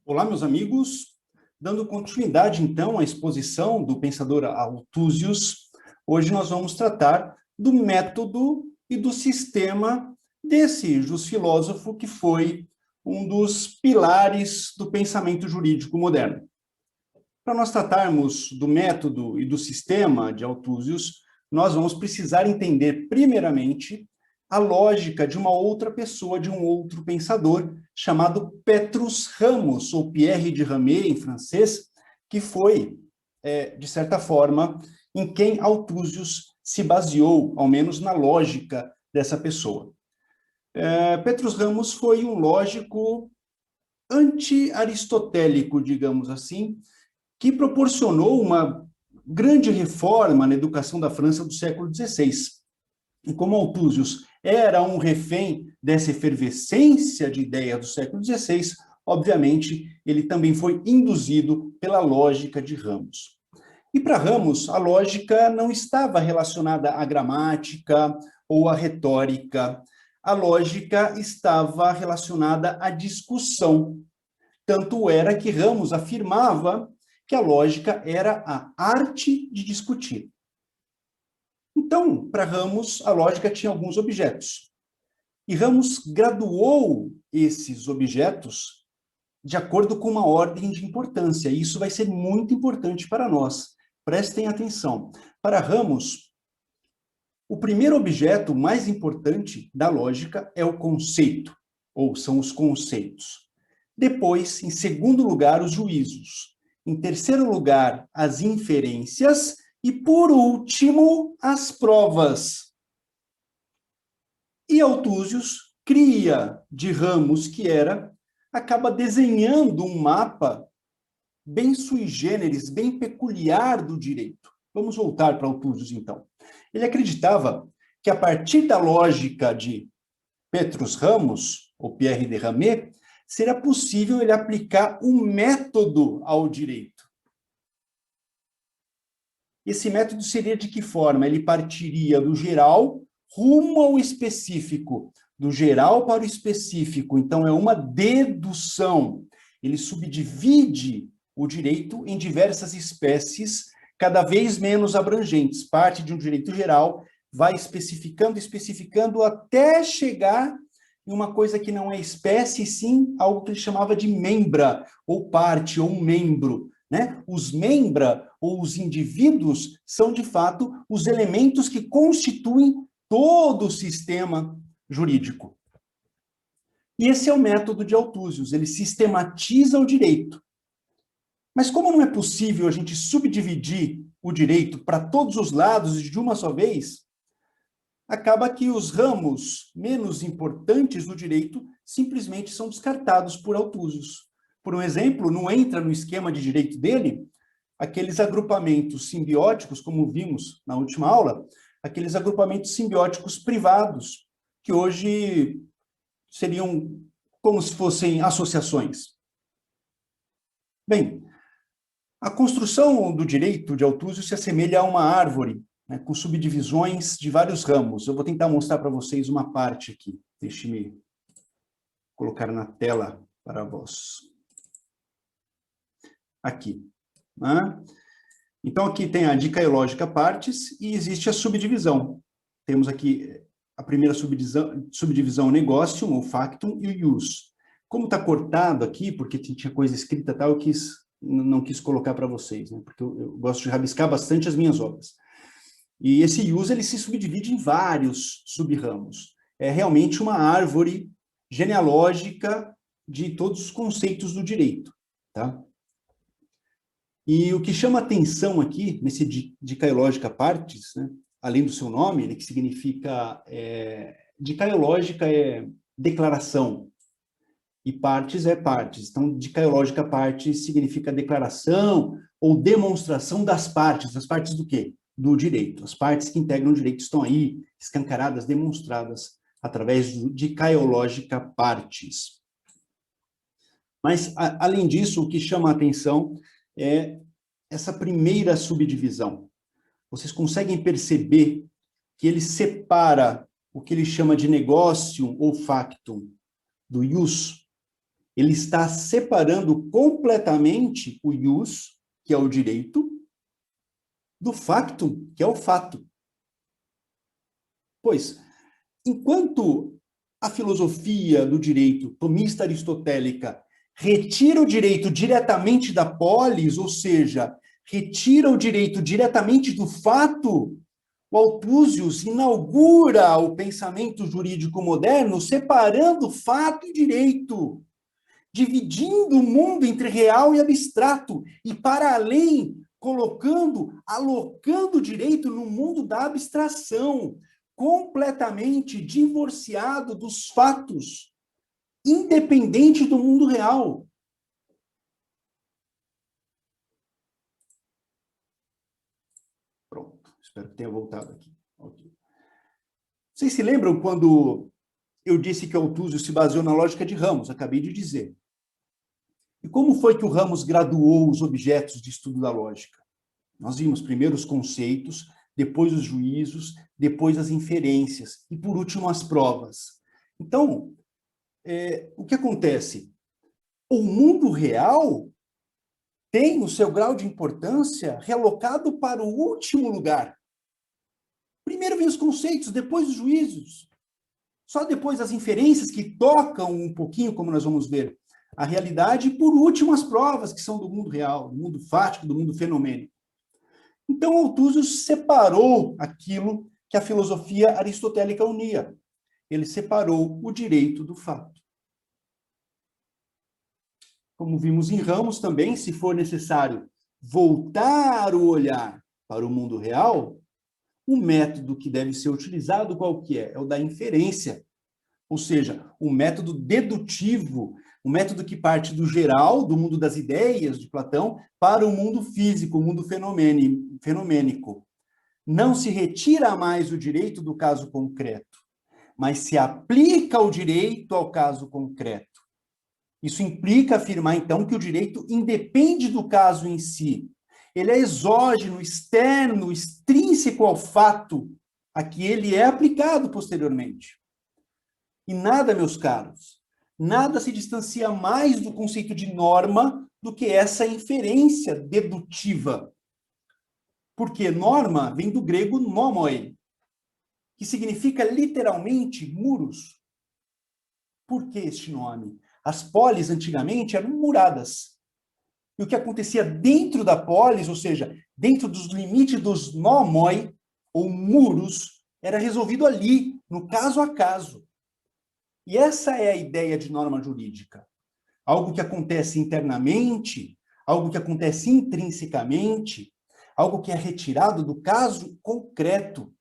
Olá, meus amigos. Dando continuidade, então, à exposição do pensador Althusius, hoje nós vamos tratar do método e do sistema desse filósofo que foi um dos pilares do pensamento jurídico moderno. Para nós tratarmos do método e do sistema de Althusius, nós vamos precisar entender, primeiramente, a lógica de uma outra pessoa, de um outro pensador, chamado Petrus Ramus, ou Pierre de Ramée, em francês, que foi, de certa forma, em quem Althusius se baseou, ao menos na lógica dessa pessoa. Petrus Ramus foi um lógico anti-aristotélico, digamos assim, que proporcionou uma grande reforma na educação da França do século XVI. E como Althusius era um refém dessa efervescência de ideia do século XVI, obviamente, ele também foi induzido pela lógica de Ramus. E para Ramus, a lógica não estava relacionada à gramática ou à retórica. A lógica estava relacionada à discussão. Tanto era que Ramus afirmava que a lógica era a arte de discutir. Então, para Ramus, a lógica tinha alguns objetos. E Ramus graduou esses objetos de acordo com uma ordem de importância. E isso vai ser muito importante para nós. Prestem atenção. Para Ramus, o primeiro objeto mais importante da lógica é o conceito, ou são os conceitos. Depois, em segundo lugar, os juízos. Em terceiro lugar, as inferências. E, por último, as provas. E Althusius cria de Ramus, acaba desenhando um mapa bem sui generis, bem peculiar do direito. Vamos voltar para Althusius, então. Ele acreditava que, a partir da lógica de Petrus Ramus, ou Pierre de Ramée, seria possível ele aplicar um método ao direito. Esse método seria de que forma? Ele partiria do geral rumo ao específico, do geral para o específico. Então, é uma dedução. Ele subdivide o direito em diversas espécies, cada vez menos abrangentes. Parte de um direito geral, vai especificando, até chegar em uma coisa que não é espécie, sim algo que ele chamava de membra, ou parte, ou um membro. Né? Os membra, ou os indivíduos, são, de fato, os elementos que constituem todo o sistema jurídico. E esse é o método de Althusius, ele sistematiza o direito. Mas como não é possível a gente subdividir o direito para todos os lados de uma só vez, acaba que os ramos menos importantes do direito simplesmente são descartados por Althusius. Por um exemplo, não entra no esquema de direito dele aqueles agrupamentos simbióticos, como vimos na última aula, aqueles agrupamentos simbióticos privados, que hoje seriam como se fossem associações. Bem, a construção do direito de Althusius se assemelha a uma árvore, né, com subdivisões de vários ramos. Eu vou tentar mostrar para vocês uma parte aqui. Deixe-me colocar na tela para vós. Aqui. Né? Então, aqui tem a dicaiológica partes e existe a subdivisão. Temos aqui a primeira subdivisão negócio, ou factum, e o ius. Como está cortado aqui, porque tinha coisa escrita tal, eu não quis colocar para vocês, né? Porque eu gosto de rabiscar bastante as minhas obras. E esse ius, ele se subdivide em vários subramos. É realmente uma árvore genealógica de todos os conceitos do direito, tá? E o que chama atenção aqui, nesse dicaiológica partes, né, além do seu nome, né, que significa... dicaiológica é declaração, e partes é partes. Então, dicaiológica partes significa declaração ou demonstração das partes. Das partes do quê? Do direito. As partes que integram o direito estão aí, escancaradas, demonstradas, através do dicaiológica partes. Mas, além disso, o que chama a atenção é essa primeira subdivisão. Vocês conseguem perceber que ele separa o que ele chama de negócio ou factum do ius? Ele está separando completamente o ius, que é o direito, do factum, que é o fato. Pois, enquanto a filosofia do direito tomista aristotélica retira o direito diretamente da polis, ou seja, retira o direito diretamente do fato, o Althusius inaugura o pensamento jurídico moderno separando fato e direito, dividindo o mundo entre real e abstrato, e para além, alocando o direito no mundo da abstração, completamente divorciado dos fatos, independente do mundo real. Pronto, espero que tenha voltado aqui. Okay. Vocês se lembram quando eu disse que Althusius se baseou na lógica de Ramos? Acabei de dizer. E como foi que o Ramos graduou os objetos de estudo da lógica? Nós vimos primeiro os conceitos, depois os juízos, depois as inferências e, por último, as provas. Então, o que acontece? O mundo real tem o seu grau de importância relocado para o último lugar. Primeiro vem os conceitos, depois os juízos. Só depois as inferências que tocam um pouquinho, como nós vamos ver, a realidade, e por último as provas, que são do mundo real, do mundo fático, do mundo fenomênico. Então, Althusius separou aquilo que a filosofia aristotélica unia. Ele separou o direito do fato. Como vimos em Ramos também, se for necessário voltar o olhar para o mundo real, o método que deve ser utilizado, qual que é? É o da inferência. Ou seja, o método dedutivo, o método que parte do geral, do mundo das ideias de Platão, para o mundo físico, o mundo fenomênico. Não se retira mais o direito do caso concreto, mas se aplica o direito ao caso concreto. Isso implica afirmar, então, que o direito independe do caso em si. Ele é exógeno, externo, extrínseco ao fato a que ele é aplicado posteriormente. E nada, meus caros, nada se distancia mais do conceito de norma do que essa inferência dedutiva. Porque norma vem do grego nomoi, que significa literalmente muros. Por que este nome? As polis, antigamente, eram muradas. E o que acontecia dentro da polis, ou seja, dentro dos limites dos nomoi, ou muros, era resolvido ali, no caso a caso. E essa é a ideia de norma jurídica. Algo que acontece internamente, algo que acontece intrinsecamente, algo que é retirado do caso concreto,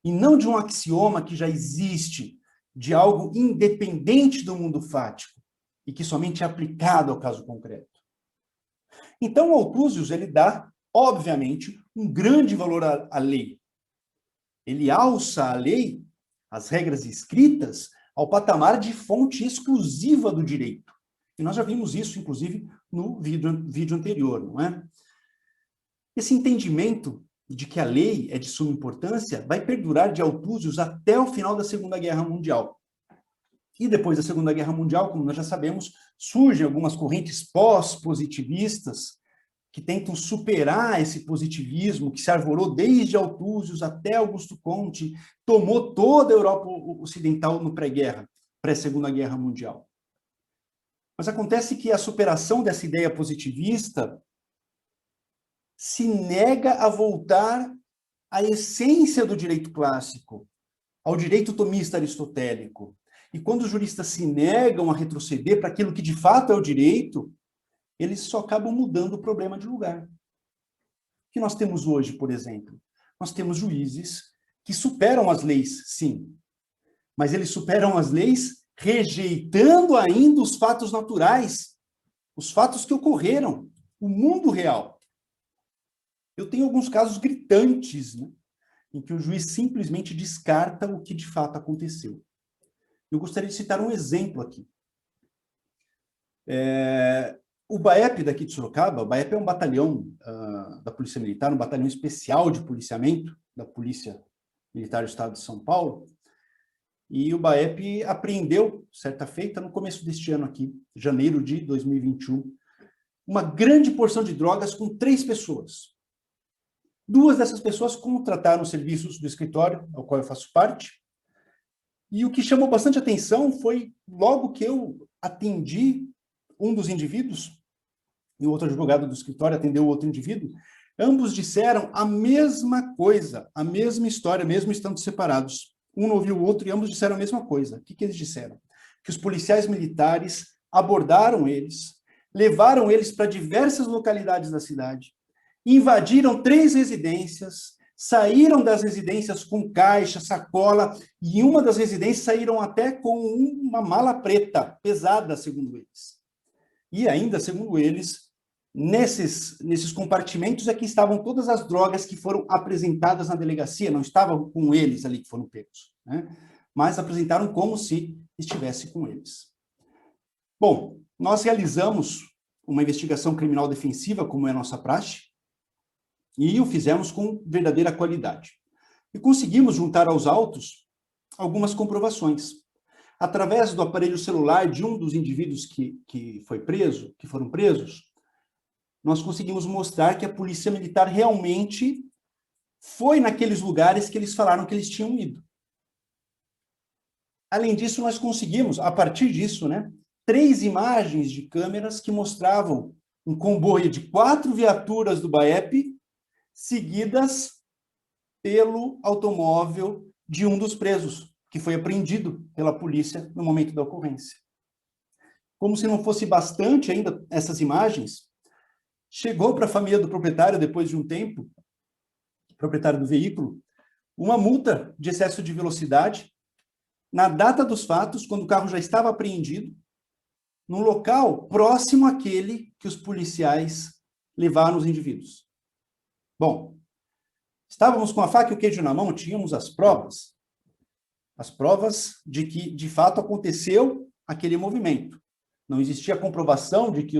e não de um axioma que já existe, de algo independente do mundo fático, e que somente é aplicado ao caso concreto. Então, o Althusius, ele dá, obviamente, um grande valor à lei. Ele alça a lei, as regras escritas, ao patamar de fonte exclusiva do direito. E nós já vimos isso, inclusive, no vídeo anterior, não é? Esse entendimento de que a lei é de suma importância vai perdurar de Althusius até o final da Segunda Guerra Mundial. E depois da Segunda Guerra Mundial, como nós já sabemos, surgem algumas correntes pós-positivistas que tentam superar esse positivismo que se arvorou desde Althusius até Augusto Comte, tomou toda a Europa Ocidental no pré-guerra, pré-Segunda Guerra Mundial. Mas acontece que a superação dessa ideia positivista se nega a voltar à essência do direito clássico, ao direito tomista aristotélico. E quando os juristas se negam a retroceder para aquilo que de fato é o direito, eles só acabam mudando o problema de lugar. O que nós temos hoje, por exemplo? Nós temos juízes que superam as leis, sim, mas eles superam as leis rejeitando ainda os fatos naturais, os fatos que ocorreram, o mundo real. Eu tenho alguns casos gritantes, né, em que o juiz simplesmente descarta o que de fato aconteceu. Eu gostaria de citar um exemplo aqui. O BAEP daqui de Sorocaba, o BAEP é um batalhão da Polícia Militar, um batalhão especial de policiamento da Polícia Militar do Estado de São Paulo. E o BAEP apreendeu, certa feita, no começo deste ano aqui, janeiro de 2021, uma grande porção de drogas com 3 pessoas. 2 dessas pessoas contrataram os serviços do escritório, ao qual eu faço parte, e o que chamou bastante atenção foi, logo que eu atendi um dos indivíduos, e o outro advogado do escritório atendeu o outro indivíduo, ambos disseram a mesma coisa, a mesma história, mesmo estando separados. Um não ouviu o outro e ambos disseram a mesma coisa. O que eles disseram? Que os policiais militares abordaram eles, levaram eles para diversas localidades da cidade, invadiram 3 residências, saíram das residências com caixa, sacola, e em uma das residências saíram até com uma mala preta, pesada, segundo eles. E ainda, segundo eles, nesses compartimentos é que estavam todas as drogas que foram apresentadas na delegacia, não estavam com eles ali que foram pegos, né? Mas apresentaram como se estivesse com eles. Bom, nós realizamos uma investigação criminal defensiva, como é a nossa praxe, e o fizemos com verdadeira qualidade. E conseguimos juntar aos autos algumas comprovações. Através do aparelho celular de um dos indivíduos que foram presos, nós conseguimos mostrar que a polícia militar realmente foi naqueles lugares que eles falaram que eles tinham ido. Além disso, nós conseguimos, a partir disso, 3 imagens de câmeras que mostravam um comboio de 4 viaturas do BAEP, seguidas pelo automóvel de um dos presos, que foi apreendido pela polícia no momento da ocorrência. Como se não fosse bastante ainda essas imagens, chegou para a família do proprietário, depois de um tempo, proprietário do veículo, uma multa de excesso de velocidade, na data dos fatos, quando o carro já estava apreendido, num local próximo àquele que os policiais levaram os indivíduos. Bom, estávamos com a faca e o queijo na mão, tínhamos as provas de que, de fato, aconteceu aquele movimento. Não existia comprovação de que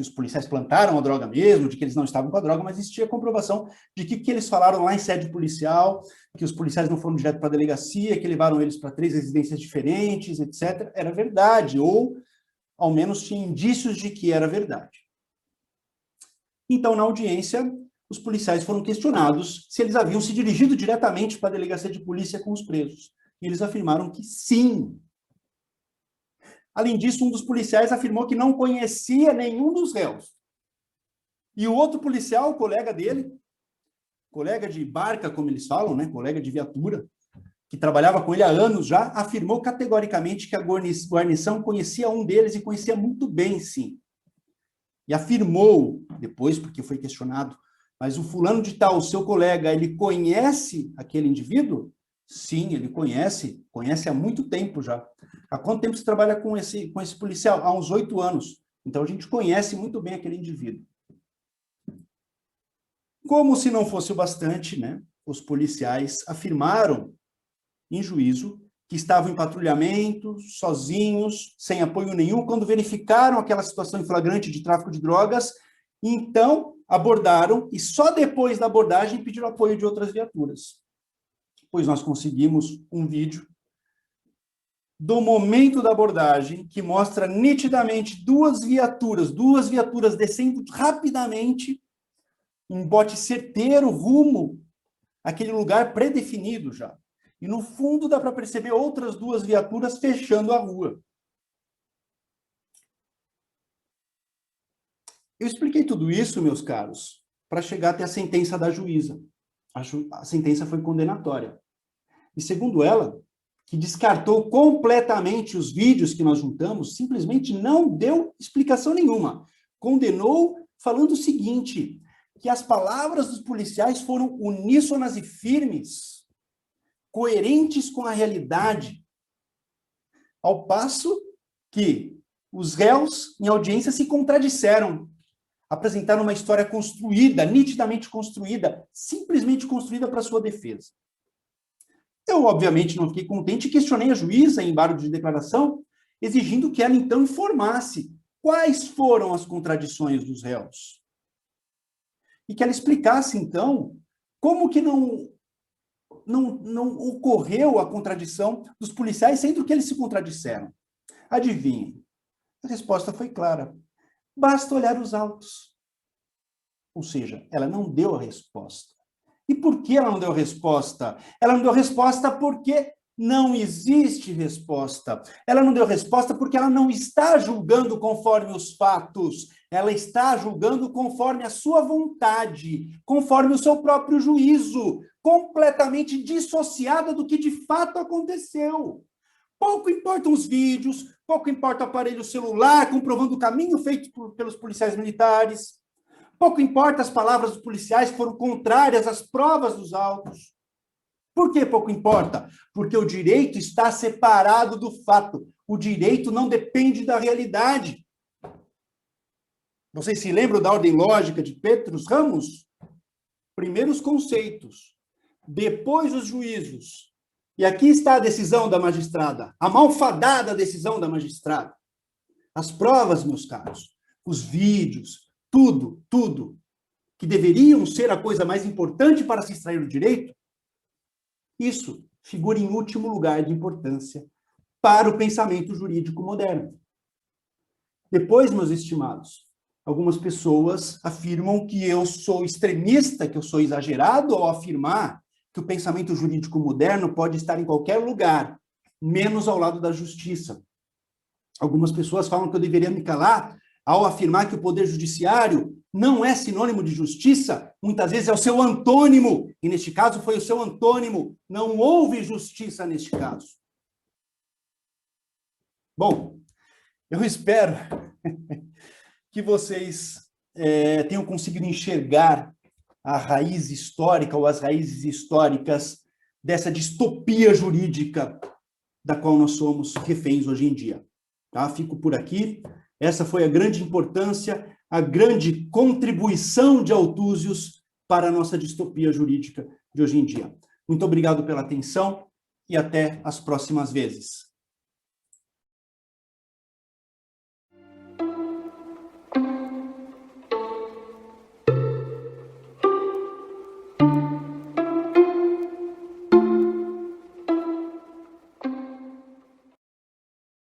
os policiais plantaram a droga mesmo, de que eles não estavam com a droga, mas existia comprovação de que o que eles falaram lá em sede policial, que os policiais não foram direto para a delegacia, que levaram eles para 3 residências diferentes, etc., era verdade, ou, ao menos, tinha indícios de que era verdade. Então, na audiência, os policiais foram questionados se eles haviam se dirigido diretamente para a delegacia de polícia com os presos. E eles afirmaram que sim. Além disso, um dos policiais afirmou que não conhecia nenhum dos réus. E o outro policial, colega dele, colega de barca, como eles falam, colega de viatura, que trabalhava com ele há anos já, afirmou categoricamente que a guarnição conhecia um deles e conhecia muito bem, sim. E afirmou, depois, porque foi questionado, mas o fulano de tal, o seu colega, ele conhece aquele indivíduo? Sim, ele conhece há muito tempo já. Há quanto tempo você trabalha com esse policial? Há uns 8 anos. Então, a gente conhece muito bem aquele indivíduo. Como se não fosse o bastante, os policiais afirmaram em juízo que estavam em patrulhamento, sozinhos, sem apoio nenhum, quando verificaram aquela situação em flagrante de tráfico de drogas, então abordaram e só depois da abordagem pediram apoio de outras viaturas. Pois nós conseguimos um vídeo do momento da abordagem que mostra nitidamente duas viaturas descendo rapidamente em bote certeiro rumo àquele lugar predefinido já. E no fundo dá para perceber outras 2 viaturas fechando a rua. Eu expliquei tudo isso, meus caros, para chegar até a sentença da juíza. A sentença foi condenatória. E segundo ela, que descartou completamente os vídeos que nós juntamos, simplesmente não deu explicação nenhuma. Condenou falando o seguinte, que as palavras dos policiais foram uníssonas e firmes, coerentes com a realidade, ao passo que os réus, em audiência, se contradisseram, apresentaram uma história construída, nitidamente construída, simplesmente construída para sua defesa. Eu, obviamente, não fiquei contente e questionei a juíza em embargo de declaração, exigindo que ela, então, informasse quais foram as contradições dos réus. E que ela explicasse, então, como que não não ocorreu a contradição dos policiais, sendo que eles se contradisseram. Adivinhem? A resposta foi clara. Basta olhar os autos. Ou seja, ela não deu a resposta. E por que ela não deu a resposta? Ela não deu a resposta porque não existe resposta. Ela não deu resposta porque ela não está julgando conforme os fatos. Ela está julgando conforme a sua vontade, conforme o seu próprio juízo, completamente dissociada do que de fato aconteceu. Pouco importam os vídeos, pouco importa o aparelho celular comprovando o caminho feito pelos policiais militares. Pouco importa as palavras dos policiais que foram contrárias às provas dos autos. Por que pouco importa? Porque o direito está separado do fato. O direito não depende da realidade. Vocês se lembram da ordem lógica de Petrus Ramos? Primeiro os conceitos, depois os juízos. E aqui está a decisão da magistrada, a malfadada decisão da magistrada. As provas, meus caros, os vídeos, tudo, que deveriam ser a coisa mais importante para se extrair do direito, isso figura em último lugar de importância para o pensamento jurídico moderno. Depois, meus estimados, algumas pessoas afirmam que eu sou extremista, que eu sou exagerado ao afirmar que o pensamento jurídico moderno pode estar em qualquer lugar, menos ao lado da justiça. Algumas pessoas falam que eu deveria me calar ao afirmar que o poder judiciário não é sinônimo de justiça, muitas vezes é o seu antônimo, e neste caso foi o seu antônimo, não houve justiça neste caso. Bom, eu espero que vocês tenham conseguido enxergar a raiz histórica ou as raízes históricas dessa distopia jurídica da qual nós somos reféns hoje em dia. Tá? Fico por aqui. Essa foi a grande importância, a grande contribuição de Altúzios para a nossa distopia jurídica de hoje em dia. Muito obrigado pela atenção e até as próximas vezes.